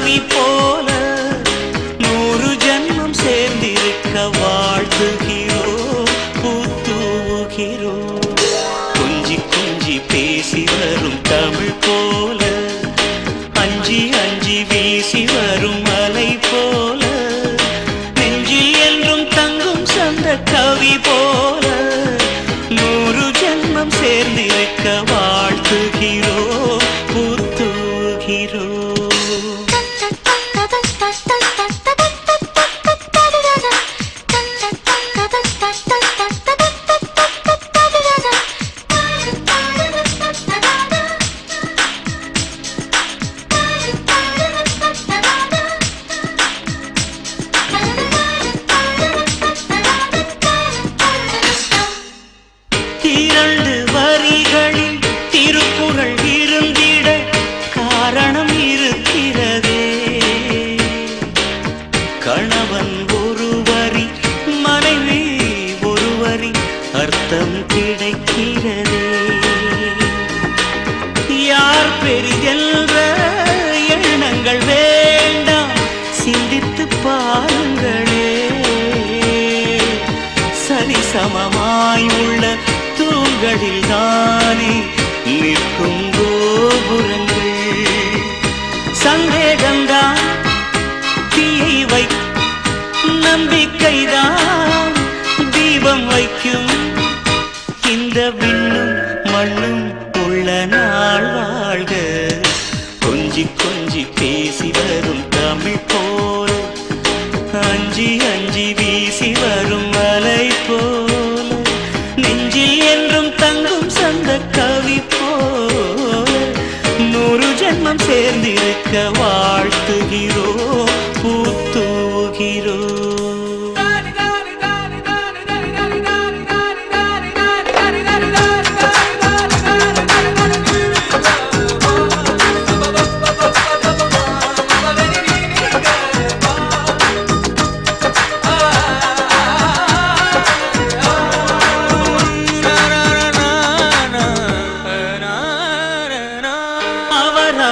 கவி போல 100 ஜன்மம் சேர்ந்திருக்க வாழ்த்துகிறோம் பூத்துகிறோம். கொஞ்சி கொஞ்சி பேசி வரும் தமிழ் போல அஞ்சி அஞ்சி வீசி வரும் அலை போல நெஞ்சில் என்றும் தங்கும் சந்த கவி போல 100 ஜன்மம் சேர்ந்திருக்க வாழ்த்துகிறோம் பூத்துகிறோம். இரண்டு வரிகளில் திருக்குறள் இருந்திட காரணம் இருக்கிறதே. கணவன் ஒரு வரி மனைவி ஒரு வரி அர்த்தம் கிடைக்கிறதே. யார் பெரிதென்ற எண்ணங்கள் வேண்டாம் சிந்தித்து பாருங்களே. சரிசமமாய் உள்ள தூண்களில் தானே நிற்கும் கோபுரங்கள். சந்தேகம்தான் தீயை வை நம்பிக்கைதான் தீபம் வைக்கும். இந்த விண்ணும் மண்ணும் உள்ள நாள் வாழ்க. கொஞ்சி கொஞ்சி பேசி வரும் தமிழ் போல அஞ்சி அஞ்சி வீசி வரும் அலை போல நெஞ்சில் என்றும் தங்கும் சந்த கவி போல 100 ஜென்மம் சேர்ந்திருக்க வாழ்த்துகிறோம் பூத்துகிறோம்.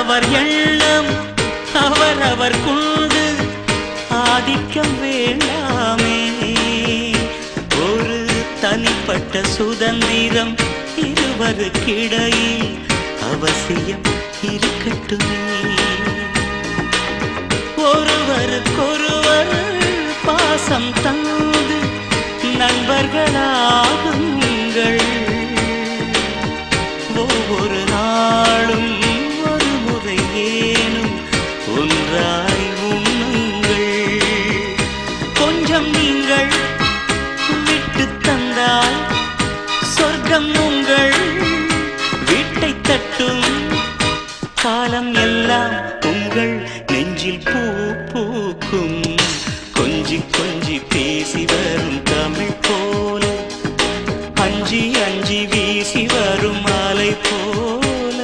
அவர் எண்ணம் அவர் கொண்டு ஆதிக்கம் வேண்டாமே. ஒரு தனிப்பட்ட சுதந்திரம் இருவருக்கிடையில் அவசியம் இருக்கட்டுமே. ஒருவருக்கொருவர் பாசம் தந்து நண்பர்களாகுங்கள். ஒவ்வொரு நாளும் ஒன்றாய் உண்ணுங்கள். கொஞ்சம் நீங்கள் விட்டு தந்தால் சொர்க்கம் உங்கள் வீட்டை தட்டும். காலம் எல்லாம் உங்கள் நெஞ்சில் பூ பூக்கும். கொஞ்சி கொஞ்சி பேசி வரும் தமிழ் போல அஞ்சி அஞ்சி வீசி வரும் அலை போல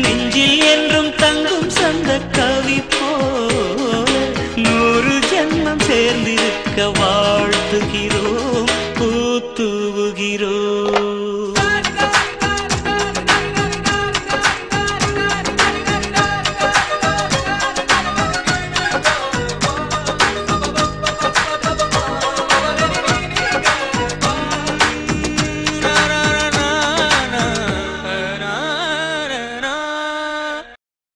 நெஞ்சில் என்றும் தங்கும் சந்த கவி போல 100 ஜென்மம் சேர்ந்திருக்க வாழ்த்துகிறோம்.